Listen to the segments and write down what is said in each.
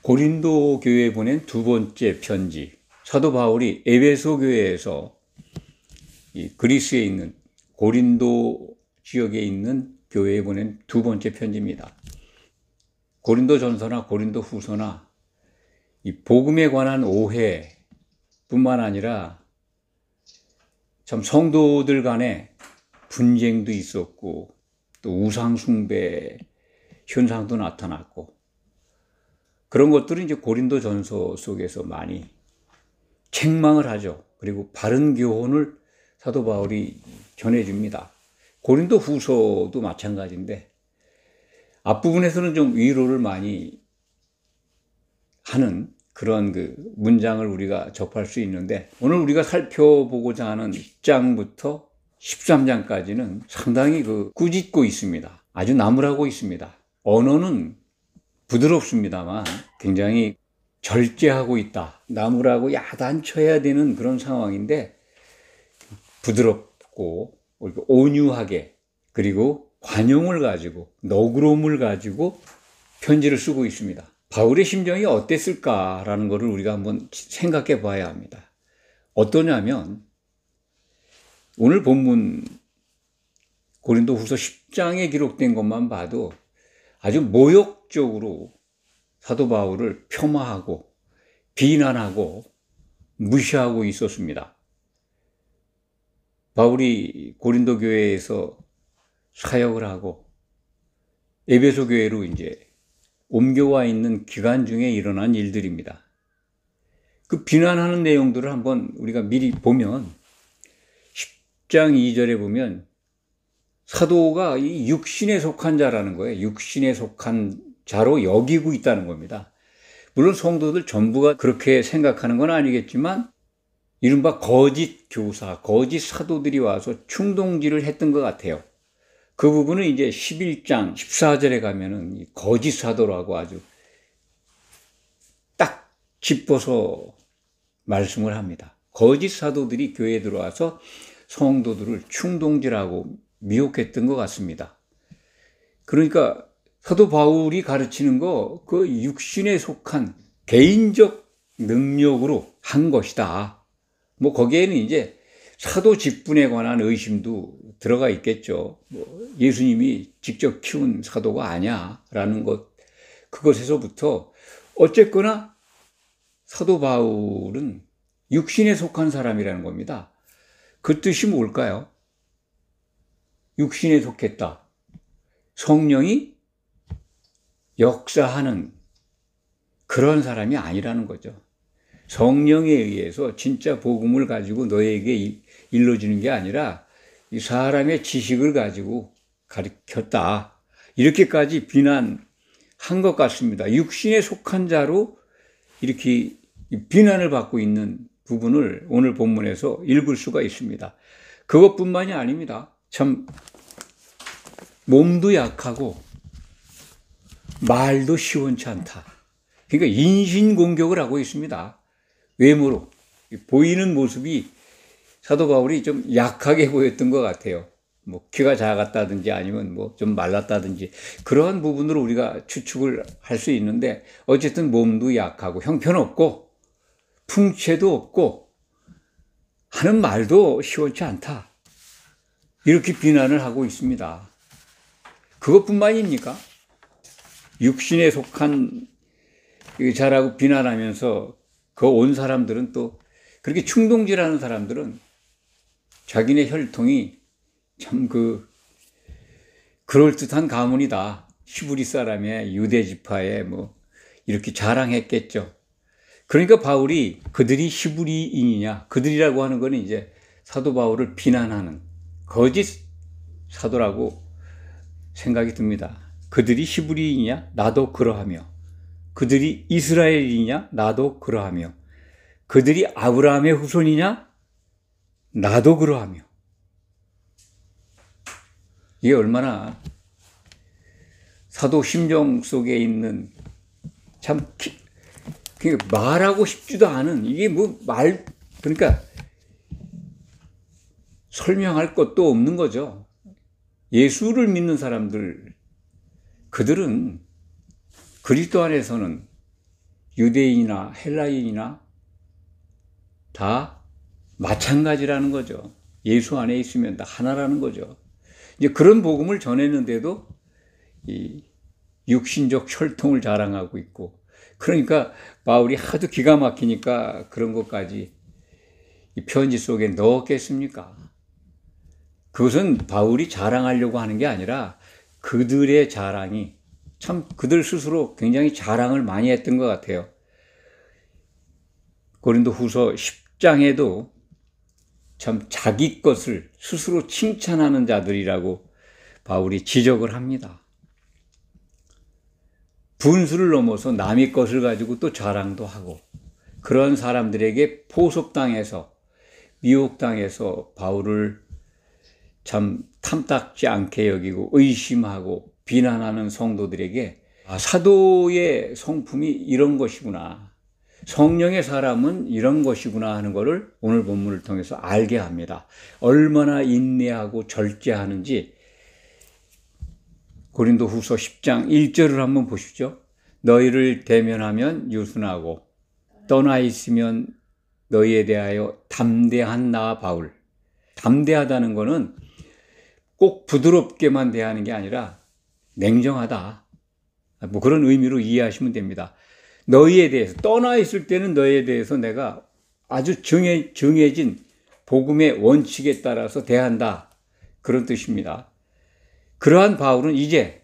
고린도 교회에 보낸 두 번째 편지, 사도 바울이 에베소 교회에서 이 그리스에 있는 고린도 지역에 있는 교회에 보낸 두 번째 편지입니다. 고린도 전서나 고린도 후서나 이 복음에 관한 오해뿐만 아니라 참 성도들 간에 분쟁도 있었고 또 우상숭배 현상도 나타났고 그런 것들은 이제 고린도 전서 속에서 많이 책망을 하죠. 그리고 바른 교훈을 사도 바울이 전해줍니다. 고린도 후서도 마찬가지인데 앞부분에서는 좀 위로를 많이 하는 그런 그 문장을 우리가 접할 수 있는데 오늘 우리가 살펴보고자 하는 1장부터 13장까지는 상당히 꾸짖고 있습니다. 아주 나무라고 있습니다. 언어는 부드럽습니다만 굉장히 절제하고 있다. 나무라고 야단쳐야 되는 그런 상황인데 부드럽고 온유하게 그리고 관용을 가지고 너그러움을 가지고 편지를 쓰고 있습니다. 바울의 심정이 어땠을까라는 것을 우리가 한번 생각해 봐야 합니다. 어떠냐면 오늘 본문 고린도 후서 10장에 기록된 것만 봐도 아주 모욕적으로 사도 바울을 폄하하고 비난하고 무시하고 있었습니다. 바울이 고린도 교회에서 사역을 하고 에베소 교회로 이제 옮겨와 있는 기간 중에 일어난 일들입니다. 그 비난하는 내용들을 한번 우리가 미리 보면 10장 2절에 보면 사도가 이 육신에 속한 자라는 거예요. 육신에 속한 자로 여기고 있다는 겁니다. 물론 성도들 전부가 그렇게 생각하는 건 아니겠지만 이른바 거짓 교사, 거짓 사도들이 와서 충동질을 했던 것 같아요. 그 부분은 이제 11장 14절에 가면은 이 거짓 사도라고 아주 딱 짚어서 말씀을 합니다. 거짓 사도들이 교회에 들어와서 성도들을 충동질하고 미혹했던 것 같습니다. 그러니까 사도 바울이 가르치는 거 그 육신에 속한 개인적 능력으로 한 것이다. 뭐 거기에는 이제 사도 직분에 관한 의심도 들어가 있겠죠. 뭐 예수님이 직접 키운 사도가 아니야라는 것 그것에서부터 어쨌거나 사도 바울은 육신에 속한 사람이라는 겁니다. 그 뜻이 뭘까요? 육신에 속했다. 성령이 역사하는 그런 사람이 아니라는 거죠. 성령에 의해서 진짜 복음을 가지고 너에게 일러주는 게 아니라 이 사람의 지식을 가지고 가르쳤다. 이렇게까지 비난한 것 같습니다. 육신에 속한 자로 이렇게 비난을 받고 있는 부분을 오늘 본문에서 읽을 수가 있습니다. 그것뿐만이 아닙니다. 참 몸도 약하고 말도 시원치 않다. 그러니까 인신공격을 하고 있습니다. 외모로 보이는 모습이 사도 바울이 좀 약하게 보였던 것 같아요. 뭐 키가 작았다든지 아니면 뭐 좀 말랐다든지 그러한 부분으로 우리가 추측을 할 수 있는데 어쨌든 몸도 약하고 형편없고 풍채도 없고 하는 말도 시원치 않다. 이렇게 비난을 하고 있습니다. 그것뿐만입니까? 육신에 속한 자라고 비난하면서 그 온 사람들은 또 그렇게 충동질하는 사람들은 자기네 혈통이 참 그럴듯한 가문이다. 히브리 사람의 유대 지파에 뭐 이렇게 자랑했겠죠. 그러니까 바울이 그들이 히브리인이냐, 그들이라고 하는 거는 이제 사도 바울을 비난하는 거짓 사도라고 생각이 듭니다. 그들이 히브리인이냐? 나도 그러하며. 그들이 이스라엘이냐? 나도 그러하며. 그들이 아브라함의 후손이냐? 나도 그러하며. 이게 얼마나 사도 심정 속에 있는 참 말하고 싶지도 않은 이게 그러니까 설명할 것도 없는 거죠. 예수를 믿는 사람들, 그들은 그리스도 안에서는 유대인이나 헬라인이나 다 마찬가지라는 거죠. 예수 안에 있으면 다 하나라는 거죠. 이제 그런 복음을 전했는데도 이 육신적 혈통을 자랑하고 있고, 그러니까 바울이 하도 기가 막히니까 그런 것까지 이 편지 속에 넣었겠습니까? 그것은 바울이 자랑하려고 하는 게 아니라 그들의 자랑이 참 그들 스스로 굉장히 자랑을 많이 했던 것 같아요. 고린도후서 10장에도 참 자기 것을 스스로 칭찬하는 자들이라고 바울이 지적을 합니다. 분수를 넘어서 남의 것을 가지고 또 자랑도 하고, 그런 사람들에게 포섭당해서 미혹당해서 바울을 참 탐탁지 않게 여기고 의심하고 비난하는 성도들에게 사도의 성품이 이런 것이구나, 성령의 사람은 이런 것이구나 하는 것을 오늘 본문을 통해서 알게 합니다. 얼마나 인내하고 절제하는지 고린도후서 10장 1절을 한번 보십시오. 너희를 대면하면 유순하고 떠나 있으면 너희에 대하여 담대한 나 바울. 담대하다는 것은 꼭 부드럽게만 대하는 게 아니라 냉정하다, 뭐 그런 의미로 이해하시면 됩니다. 너희에 대해서, 떠나 있을 때는 너희에 대해서 내가 아주 정해진 복음의 원칙에 따라서 대한다, 그런 뜻입니다. 그러한 바울은 이제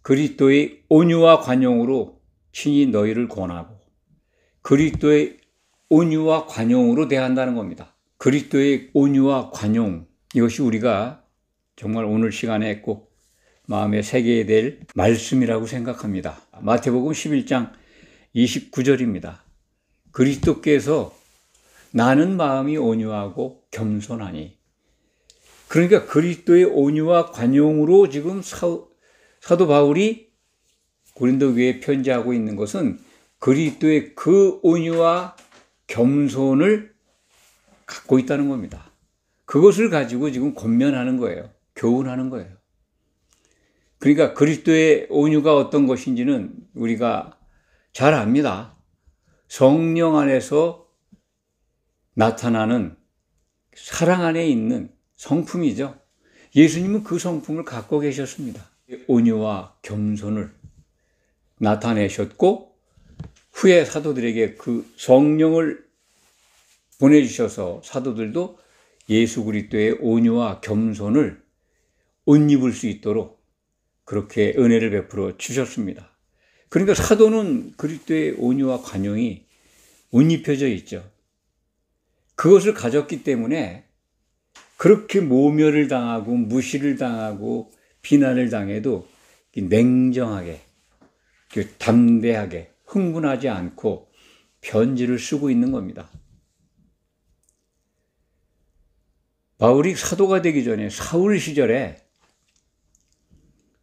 그리스도의 온유와 관용으로 친히 너희를 권하고, 그리스도의 온유와 관용으로 대한다는 겁니다. 그리스도의 온유와 관용, 이것이 우리가 정말 오늘 시간에 꼭 마음에 새겨야 될 말씀이라고 생각합니다. 마태복음 11장 29절입니다. 그리스도께서 나는 마음이 온유하고 겸손하니. 그러니까 그리스도의 온유와 관용으로 지금 사도 바울이 고린도 교회에 편지하고 있는 것은 그리스도의 그 온유와 겸손을 갖고 있다는 겁니다. 그것을 가지고 지금 권면하는 거예요. 교훈하는 거예요. 그러니까 그리스도의 온유가 어떤 것인지는 우리가 잘 압니다. 성령 안에서 나타나는 사랑 안에 있는 성품이죠. 예수님은 그 성품을 갖고 계셨습니다. 온유와 겸손을 나타내셨고, 후에 사도들에게 그 성령을 보내주셔서 사도들도 예수 그리스도의 온유와 겸손을 옷 입을 수 있도록 그렇게 은혜를 베풀어 주셨습니다. 그러니까 사도는 그리스도의 온유와 관용이 옷 입혀져 있죠. 그것을 가졌기 때문에 그렇게 모멸을 당하고 무시를 당하고 비난을 당해도 냉정하게, 담대하게, 흥분하지 않고 편지를 쓰고 있는 겁니다. 바울이 사도가 되기 전에 사울 시절에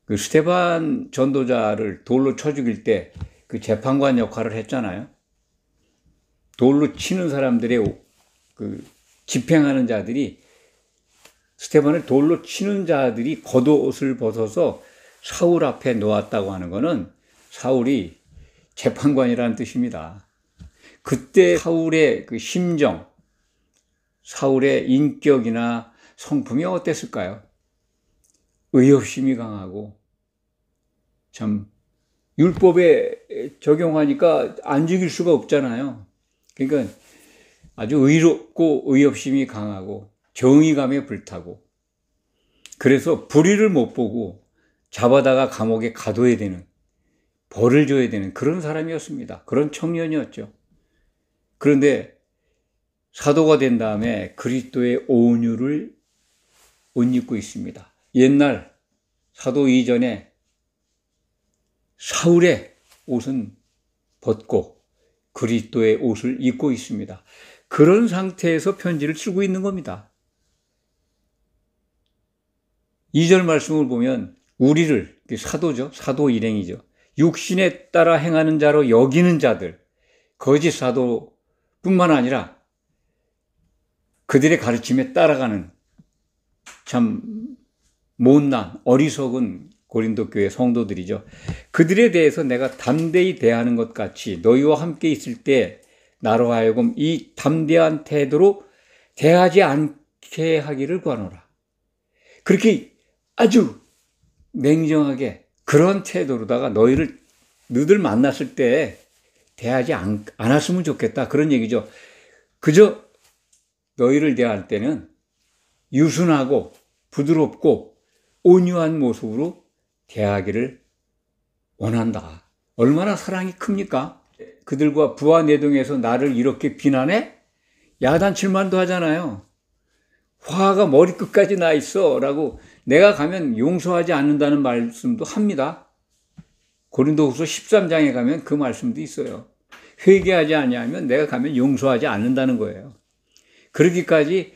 그 스데반 전도자를 돌로 쳐 죽일 때 그 재판관 역할을 했잖아요. 돌로 치는 사람들의 그 집행하는 자들이, 스데반을 돌로 치는 자들이 겉옷을 벗어서 사울 앞에 놓았다고 하는 것은 사울이 재판관이라는 뜻입니다. 그때 사울의 그 심정, 사울의 인격이나 성품이 어땠을까요? 의협심이 강하고, 참 율법에 적용하니까 안 죽일 수가 없잖아요. 그러니까 아주 의롭고 의협심이 강하고 정의감에 불타고, 그래서 불의를 못 보고 잡아다가 감옥에 가둬야 되는, 벌을 줘야 되는 그런 사람이었습니다. 그런 청년이었죠. 그런데 사도가 된 다음에 그리스도의 온유를 옷 입고 있습니다. 옛날 사도 이전에 사울의 옷은 벗고 그리스도의 옷을 입고 있습니다. 그런 상태에서 편지를 쓰고 있는 겁니다. 2절 말씀을 보면 우리를, 사도죠, 사도 일행이죠, 육신에 따라 행하는 자로 여기는 자들, 거짓 사도뿐만 아니라 그들의 가르침에 따라가는 참 못난 어리석은 고린도 교회 성도들이죠. 그들에 대해서 내가 담대히 대하는 것 같이 너희와 함께 있을 때 나로 하여금 이 담대한 태도로 대하지 않게 하기를 구하노라. 그렇게 아주 냉정하게 그런 태도로다가 너희들 만났을 때 대하지 않았으면 좋겠다. 그런 얘기죠. 그저 너희를 대할 때는 유순하고 부드럽고 온유한 모습으로 대하기를 원한다. 얼마나 사랑이 큽니까? 그들과 부하내동에서 나를 이렇게 비난해? 야단칠만도 하잖아요. 화가 머리끝까지 나 있어 라고 내가 가면 용서하지 않는다는 말씀도 합니다. 고린도후서 13장에 가면 그 말씀도 있어요. 회개하지 아니하면 내가 가면 용서하지 않는다는 거예요. 그러기까지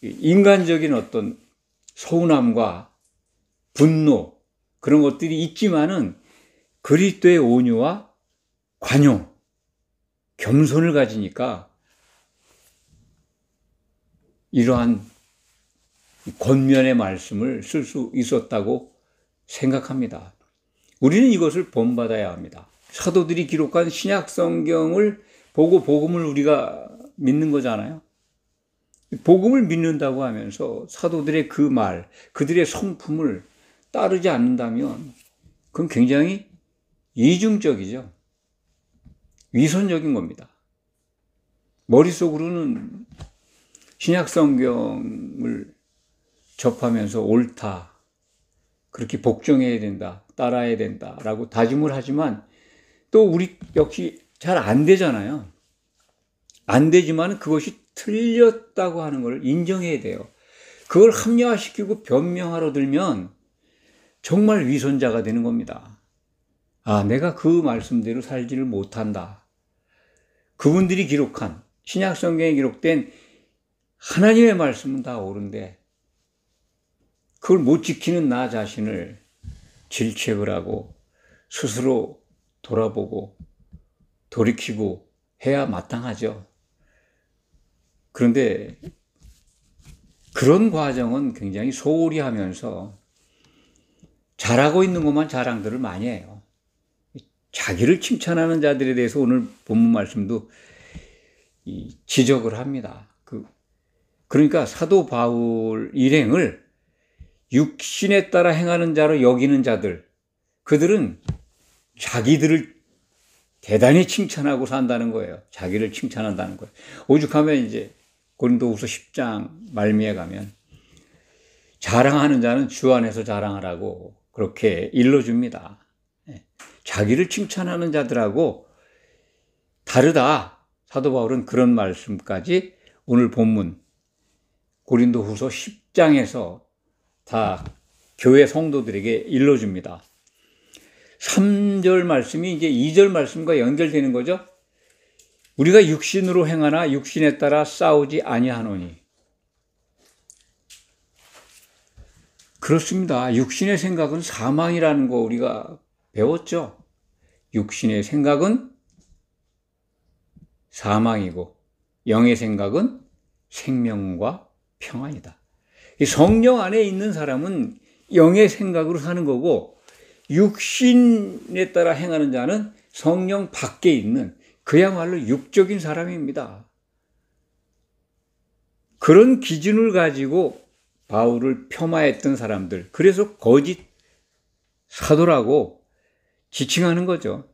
인간적인 어떤 서운함과 분노 그런 것들이 있지만은 그리스도의 온유와 관용, 겸손을 가지니까 이러한 권면의 말씀을 쓸 수 있었다고 생각합니다. 우리는 이것을 본받아야 합니다. 사도들이 기록한 신약 성경을 보고 복음을 우리가 믿는 거잖아요. 복음을 믿는다고 하면서 사도들의 그 말, 그들의 성품을 따르지 않는다면 그건 굉장히 이중적이죠. 위선적인 겁니다. 머릿속으로는 신약 성경을 접하면서 옳다, 그렇게 복종해야 된다, 따라야 된다라고 다짐을 하지만 또 우리 역시 잘 안 되잖아요. 안 되지만 그것이 틀렸다고 하는 걸 인정해야 돼요. 그걸 합리화시키고 변명하러 들면 정말 위선자가 되는 겁니다. 아, 내가 그 말씀대로 살지를 못한다. 그분들이 기록한 신약 성경에 기록된 하나님의 말씀은 다 옳은데 그걸 못 지키는 나 자신을 질책을 하고 스스로 돌아보고 돌이키고 해야 마땅하죠. 그런데 그런 과정은 굉장히 소홀히 하면서 잘하고 있는 것만 자랑들을 많이 해요. 자기를 칭찬하는 자들에 대해서 오늘 본문 말씀도 지적을 합니다. 그러니까 사도 바울 일행을 육신에 따라 행하는 자로 여기는 자들, 그들은 자기들을 대단히 칭찬하고 산다는 거예요. 자기를 칭찬한다는 거예요. 오죽하면 이제 고린도후서 10장 말미에 가면 자랑하는 자는 주 안에서 자랑하라고 그렇게 일러줍니다. 자기를 칭찬하는 자들하고 다르다. 사도 바울은 그런 말씀까지 오늘 본문 고린도후서 10장에서 다 교회 성도들에게 일러줍니다. 3절 말씀이 이제 2절 말씀과 연결되는 거죠. 우리가 육신으로 행하나 육신에 따라 싸우지 아니하노니. 그렇습니다. 육신의 생각은 사망이라는 거 우리가 배웠죠. 육신의 생각은 사망이고 영의 생각은 생명과 평안이다. 성령 안에 있는 사람은 영의 생각으로 사는 거고 육신에 따라 행하는 자는 성령 밖에 있는 그야말로 육적인 사람입니다. 그런 기준을 가지고 바울을 폄하했던 사람들, 그래서 거짓 사도라고 지칭하는 거죠.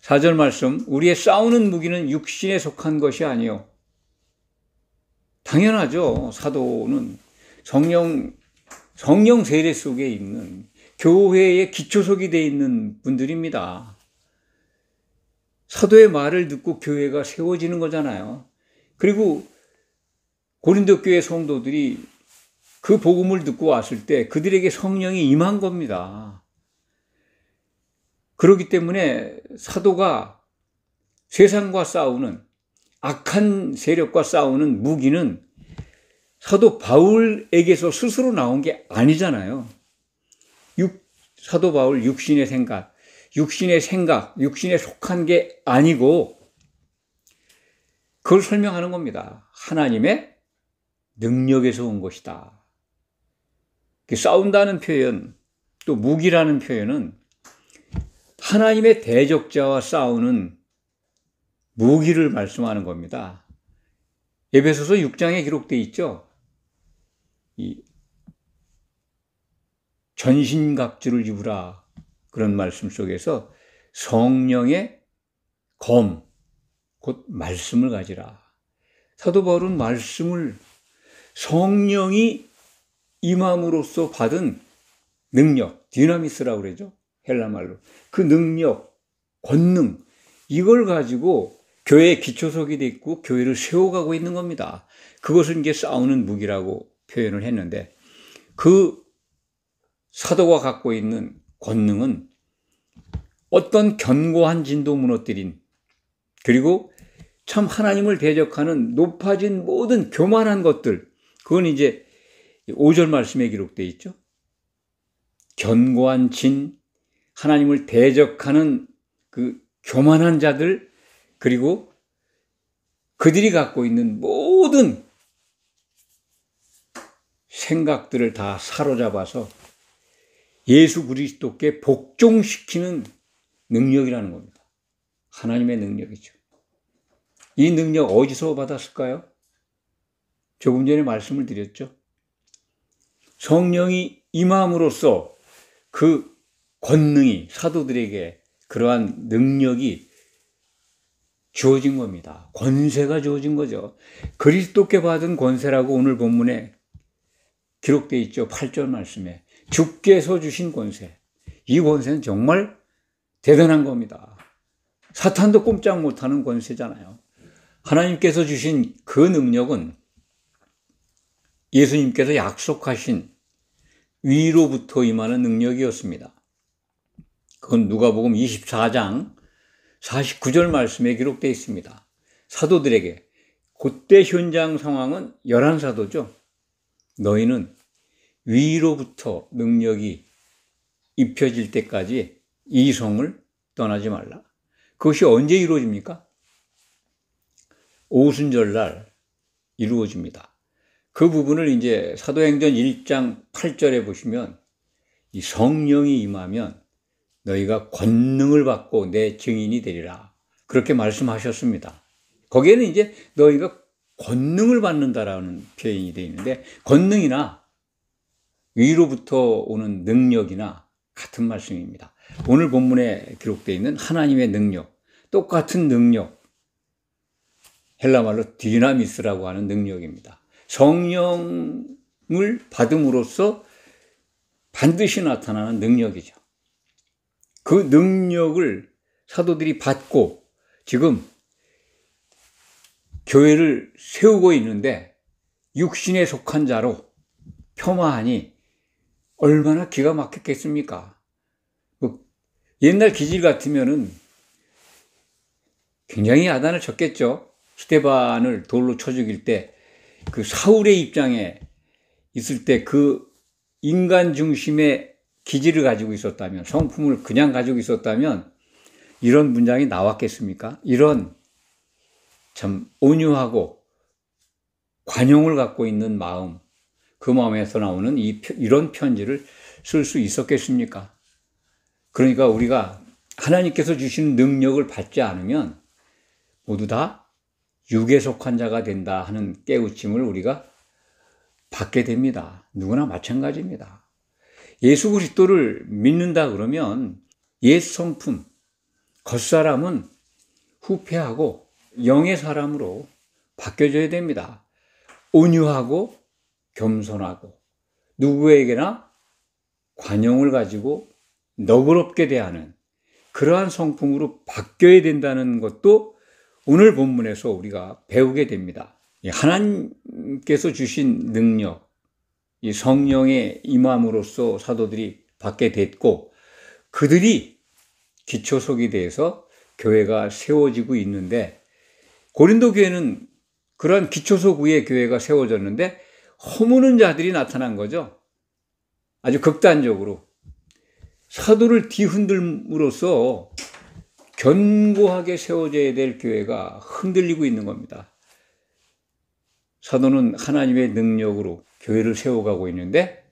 4절 말씀, 우리의 싸우는 무기는 육신에 속한 것이 아니요. 당연하죠. 사도는 성령 세례 속에 있는 교회의 기초석이 되어 있는 분들입니다. 사도의 말을 듣고 교회가 세워지는 거잖아요. 그리고 고린도 교회 성도들이 그 복음을 듣고 왔을 때 그들에게 성령이 임한 겁니다. 그렇기 때문에 사도가 세상과 싸우는 악한 세력과 싸우는 무기는 사도 바울에게서 스스로 나온 게 아니잖아요. 사도 바울 육신의 생각, 육신에 속한 게 아니고 그걸 설명하는 겁니다. 하나님의 능력에서 온 것이다. 싸운다는 표현, 또 무기라는 표현은 하나님의 대적자와 싸우는 무기를 말씀하는 겁니다. 에베소서 6장에 기록되어 있죠. 이 전신갑주를 입으라 그런 말씀 속에서 성령의 검, 곧 말씀을 가지라. 사도 바울은 말씀을 성령이 임함으로써 받은 능력, 디나미스라고 그러죠. 헬라 말로. 그 능력, 권능, 이걸 가지고 교회의 기초석이 돼 있고 교회를 세워가고 있는 겁니다. 그것을 이제 싸우는 무기라고 표현을 했는데, 그 사도가 갖고 있는 권능은 어떤 견고한 진도 무너뜨린, 그리고 참 하나님을 대적하는 높아진 모든 교만한 것들, 그건 이제 5절 말씀에 기록되어 있죠. 견고한 진, 하나님을 대적하는 그 교만한 자들, 그리고 그들이 갖고 있는 모든 생각들을 다 사로잡아서 예수 그리스도께 복종시키는 능력이라는 겁니다. 하나님의 능력이죠. 이 능력 어디서 받았을까요? 조금 전에 말씀을 드렸죠. 성령이 임함으로써 그 권능이, 사도들에게 그러한 능력이 주어진 겁니다. 권세가 주어진 거죠. 그리스도께 받은 권세라고 오늘 본문에 기록되어 있죠. 8절 말씀에. 주께서 주신 권세. 이 권세는 정말 대단한 겁니다. 사탄도 꼼짝 못하는 권세잖아요. 하나님께서 주신 그 능력은 예수님께서 약속하신 위로부터 임하는 능력이었습니다. 그건 누가복음 24장 49절 말씀에 기록되어 있습니다. 사도들에게, 그때 현장 상황은 11사도죠. 너희는 위로부터 능력이 입혀질 때까지 이 성을 떠나지 말라. 그것이 언제 이루어집니까? 오순절날 이루어집니다. 그 부분을 이제 사도행전 1장 8절에 보시면, 이 성령이 임하면 너희가 권능을 받고 내 증인이 되리라. 그렇게 말씀하셨습니다. 거기에는 이제 너희가 권능을 받는다라는 표현이 되어 있는데, 권능이나 위로부터 오는 능력이나 같은 말씀입니다. 오늘 본문에 기록되어 있는 하나님의 능력, 똑같은 능력, 헬라말로 디나미스라고 하는 능력입니다. 성령을 받음으로써 반드시 나타나는 능력이죠. 그 능력을 사도들이 받고 지금 교회를 세우고 있는데, 육신에 속한 자로 폄하하니 얼마나 기가 막혔겠습니까? 옛날 기질 같으면은 굉장히 야단을 쳤겠죠. 스데반을 돌로 쳐 죽일 때 그 사울의 입장에 있을 때 그 인간 중심의 기질을 가지고 있었다면, 성품을 그냥 가지고 있었다면 이런 문장이 나왔겠습니까? 이런 참 온유하고 관용을 갖고 있는 마음, 그 마음에서 나오는 이런 편지를 쓸 수 있었겠습니까? 그러니까 우리가 하나님께서 주시는 능력을 받지 않으면 모두 다 육에 속한 자가 된다 하는 깨우침을 우리가 받게 됩니다. 누구나 마찬가지입니다. 예수 그리스도를 믿는다 그러면 옛 성품, 겉사람은 후패하고 영의 사람으로 바뀌어져야 됩니다. 온유하고 겸손하고 누구에게나 관용을 가지고 너그럽게 대하는 그러한 성품으로 바뀌어야 된다는 것도 오늘 본문에서 우리가 배우게 됩니다. 하나님께서 주신 능력, 이 성령의 임함으로써 사도들이 받게 됐고, 그들이 기초석이 돼서 교회가 세워지고 있는데, 고린도 교회는 그러한 기초석 위에 교회가 세워졌는데 허무는 자들이 나타난 거죠. 아주 극단적으로 사도를 뒤흔들므로써 견고하게 세워져야 될 교회가 흔들리고 있는 겁니다. 사도는 하나님의 능력으로 교회를 세워가고 있는데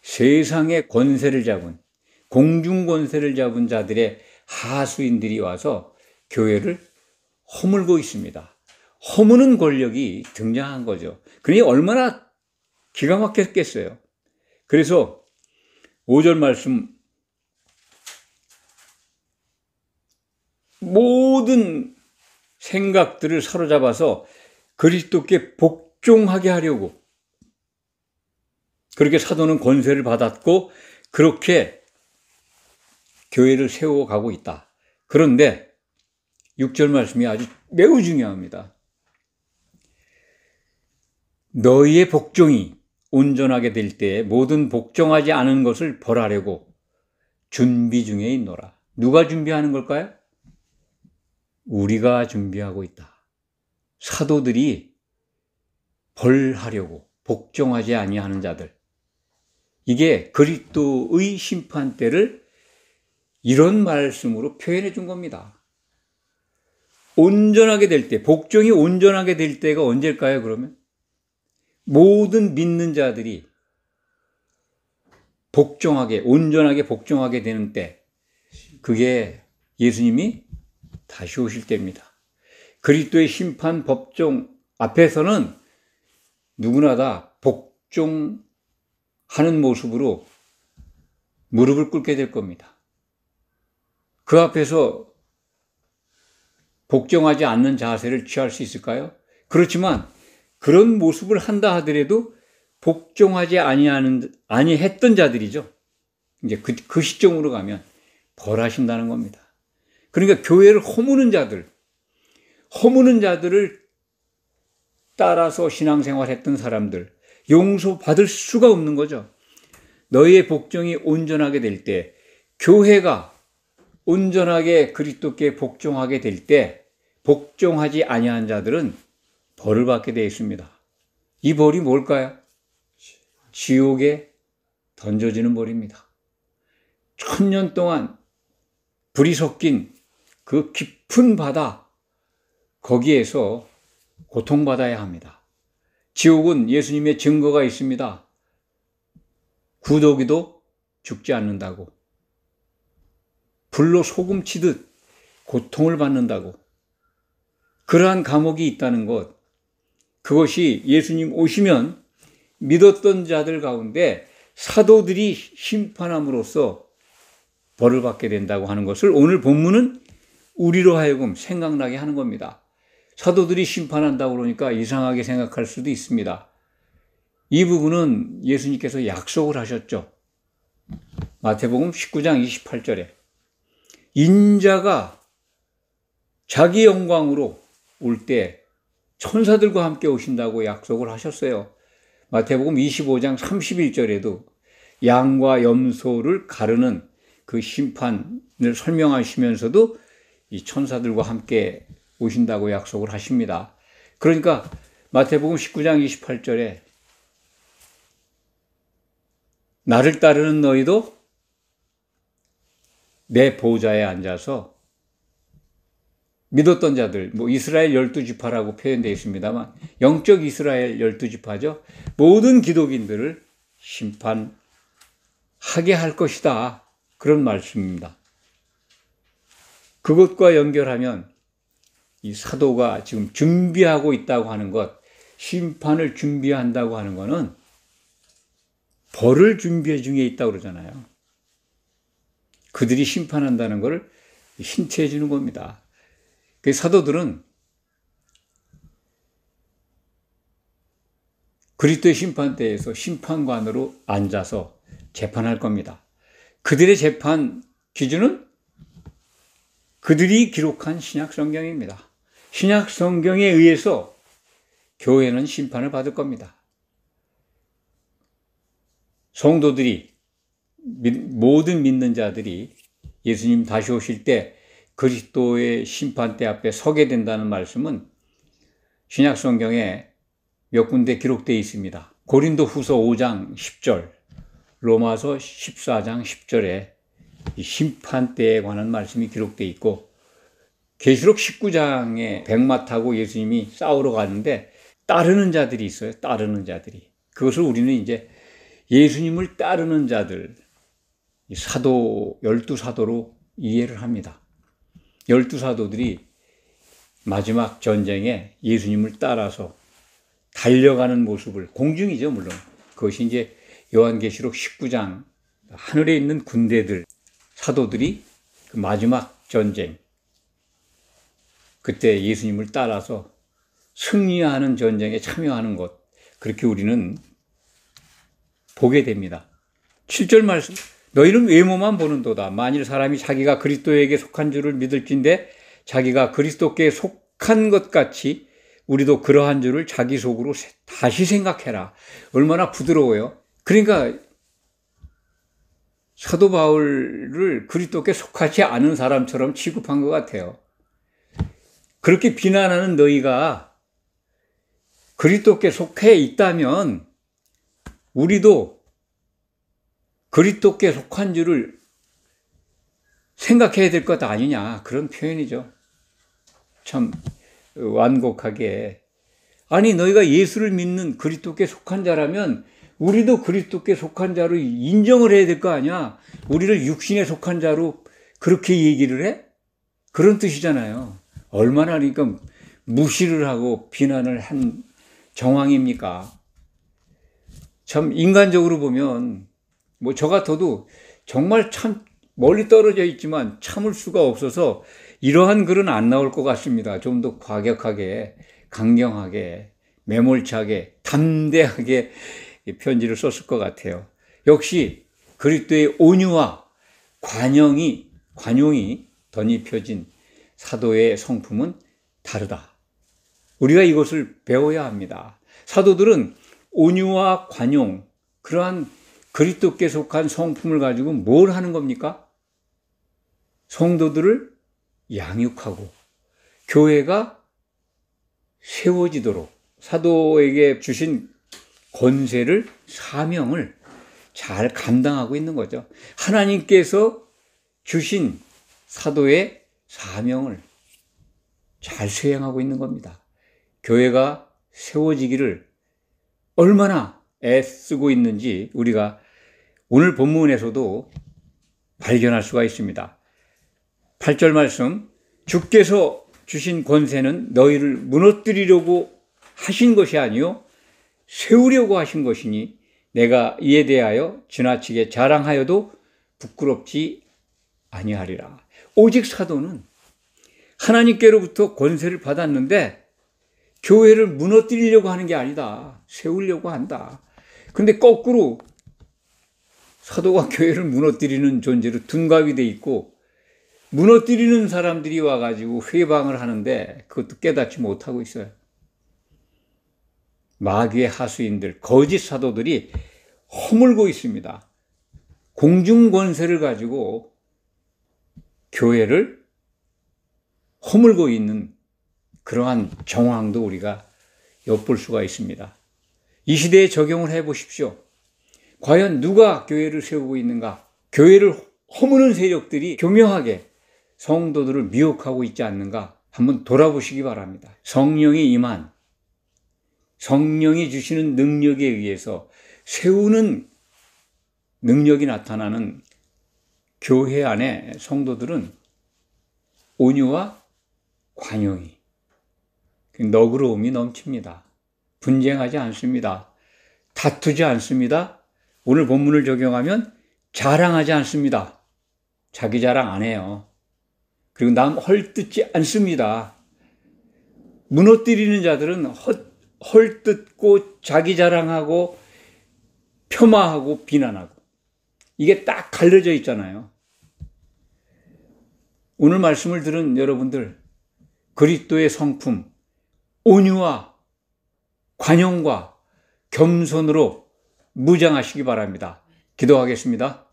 세상의 권세를 잡은 공중권세를 잡은 자들의 하수인들이 와서 교회를 허물고 있습니다. 허무는 권력이 등장한 거죠. 그러니 얼마나 기가 막혔겠어요. 그래서 5절 말씀, 모든 생각들을 사로잡아서 그리스도께 복종하게 하려고, 그렇게 사도는 권세를 받았고 그렇게 교회를 세워가고 있다. 그런데 6절 말씀이 아주 매우 중요합니다. 너희의 복종이 온전하게 될 때에 모든 복종하지 않은 것을 벌하려고 준비 중에 있노라. 누가 준비하는 걸까요? 우리가 준비하고 있다. 사도들이 벌하려고 복종하지 아니하는 자들. 이게 그리스도의 심판 때를 이런 말씀으로 표현해 준 겁니다. 온전하게 될 때, 복종이 온전하게 될 때가 언제일까요, 그러면? 모든 믿는 자들이 복종하게, 온전하게 복종하게 되는 때, 그게 예수님이 다시 오실 때입니다. 그리스도의 심판 법정 앞에서는 누구나 다 복종하는 모습으로 무릎을 꿇게 될 겁니다. 그 앞에서 복종하지 않는 자세를 취할 수 있을까요? 그렇지만 그런 모습을 한다 하더라도 복종하지 아니했던 자들이죠. 이제 그 시점으로 가면 벌하신다는 겁니다. 그러니까 교회를 허무는 자들을 따라서 신앙생활했던 사람들, 용서받을 수가 없는 거죠. 너희의 복종이 온전하게 될 때, 교회가 온전하게 그리스도께 복종하게 될 때, 복종하지 아니한 자들은 벌을 받게 되어 있습니다. 이 벌이 뭘까요? 지옥에 던져지는 벌입니다. 1000년 동안 불이 섞인 그 깊은 바다, 거기에서 고통받아야 합니다. 지옥은 예수님의 증거가 있습니다. 구더기도 죽지 않는다고. 불로 소금 치듯 고통을 받는다고. 그러한 감옥이 있다는 것, 그것이 예수님 오시면 믿었던 자들 가운데 사도들이 심판함으로써 벌을 받게 된다고 하는 것을 오늘 본문은 우리로 하여금 생각나게 하는 겁니다. 사도들이 심판한다고 그러니까 이상하게 생각할 수도 있습니다. 이 부분은 예수님께서 약속을 하셨죠. 마태복음 19장 28절에 인자가 자기 영광으로 올 때 천사들과 함께 오신다고 약속을 하셨어요. 마태복음 25장 31절에도 양과 염소를 가르는 그 심판을 설명하시면서도 이 천사들과 함께 오신다고 약속을 하십니다. 그러니까 마태복음 19장 28절에 나를 따르는 너희도 내 보좌에 앉아서 믿었던 자들, 이스라엘 12지파라고 표현되어 있습니다만 영적 이스라엘 12지파죠. 모든 기독인들을 심판하게 할 것이다. 그런 말씀입니다. 그것과 연결하면 이 사도가 지금 준비하고 있다고 하는 것, 심판을 준비한다고 하는 것은 벌을 준비 중에 있다고 그러잖아요. 그들이 심판한다는 것을 힌트해 주는 겁니다. 그 사도들은 그리스도의 심판대에서 심판관으로 앉아서 재판할 겁니다. 그들의 재판 기준은 그들이 기록한 신약 성경입니다. 신약 성경에 의해서 교회는 심판을 받을 겁니다. 성도들이, 모든 믿는 자들이 예수님 다시 오실 때 그리스도의 심판대 앞에 서게 된다는 말씀은 신약 성경에 몇 군데 기록되어 있습니다. 고린도 후서 5장 10절, 로마서 14장 10절에 이 심판대에 관한 말씀이 기록되어 있고, 계시록 19장에 백마 타고 예수님이 싸우러 가는데 따르는 자들이 있어요. 따르는 자들이. 그것을 우리는 이제 예수님을 따르는 자들, 사도, 12사도로 이해를 합니다. 12사도들이 마지막 전쟁에 예수님을 따라서 달려가는 모습을, 공중이죠, 물론. 그것이 이제 요한계시록 19장, 하늘에 있는 군대들, 사도들이 그 마지막 전쟁, 그때 예수님을 따라서 승리하는 전쟁에 참여하는 것, 그렇게 우리는 보게 됩니다. 7절 말씀, 너희는 외모만 보는도다. 만일 사람이 자기가 그리스도에게 속한 줄을 믿을진대 자기가 그리스도께 속한 것 같이 우리도 그러한 줄을 자기 속으로 다시 생각해라. 얼마나 부드러워요. 그러니까 사도 바울을 그리스도께 속하지 않은 사람처럼 취급한 것 같아요. 그렇게 비난하는 너희가 그리스도께 속해 있다면 우리도 그리스도께 속한 줄을 생각해야 될 것 아니냐, 그런 표현이죠. 참 완곡하게, 아니 너희가 예수를 믿는 그리스도께 속한 자라면 우리도 그리스도께 속한 자로 인정을 해야 될 거 아니야. 우리를 육신에 속한 자로 그렇게 얘기를 해? 그런 뜻이잖아요. 얼마나 그러니까 무시를 하고 비난을 한 정황입니까? 참 인간적으로 보면 뭐 저 같아도 정말 참 멀리 떨어져 있지만 참을 수가 없어서 이러한 글은 안 나올 것 같습니다. 좀 더 과격하게, 강경하게, 매몰차게, 담대하게 편지를 썼을 것 같아요. 역시 그리스도의 온유와 관용이 덧입혀진 사도의 성품은 다르다. 우리가 이것을 배워야 합니다. 사도들은 온유와 관용, 그러한 그리스도께 속한 성품을 가지고 뭘 하는 겁니까? 성도들을 양육하고 교회가 세워지도록 사도에게 주신 권세를, 사명을 잘 감당하고 있는 거죠. 하나님께서 주신 사도의 사명을 잘 수행하고 있는 겁니다. 교회가 세워지기를 얼마나 애쓰고 있는지 우리가 오늘 본문에서도 발견할 수가 있습니다. 8절 말씀, 주께서 주신 권세는 너희를 무너뜨리려고 하신 것이 아니요 세우려고 하신 것이니 내가 이에 대하여 지나치게 자랑하여도 부끄럽지 아니하리라. 오직 사도는 하나님께로부터 권세를 받았는데 교회를 무너뜨리려고 하는 게 아니다. 세우려고 한다. 그런데 거꾸로 사도가 교회를 무너뜨리는 존재로 둔갑이 돼 있고 무너뜨리는 사람들이 와가지고 회방을 하는데 그것도 깨닫지 못하고 있어요. 마귀의 하수인들, 거짓 사도들이 허물고 있습니다. 공중권세를 가지고 교회를 허물고 있는 그러한 정황도 우리가 엿볼 수가 있습니다. 이 시대에 적용을 해보십시오. 과연 누가 교회를 세우고 있는가? 교회를 허무는 세력들이 교묘하게 성도들을 미혹하고 있지 않는가? 한번 돌아보시기 바랍니다. 성령이 임한, 성령이 주시는 능력에 의해서 세우는 능력이 나타나는 교회 안에 성도들은 온유와 관용이, 너그러움이 넘칩니다. 분쟁하지 않습니다. 다투지 않습니다. 오늘 본문을 적용하면 자랑하지 않습니다. 자기 자랑 안 해요. 그리고 남 헐뜯지 않습니다. 무너뜨리는 자들은 헐뜯고 자기 자랑하고 폄하하고 비난하고 이게 딱 갈려져 있잖아요. 오늘 말씀을 들은 여러분들, 그리스도의 성품, 온유와 관용과 겸손으로 무장하시기 바랍니다. 기도하겠습니다.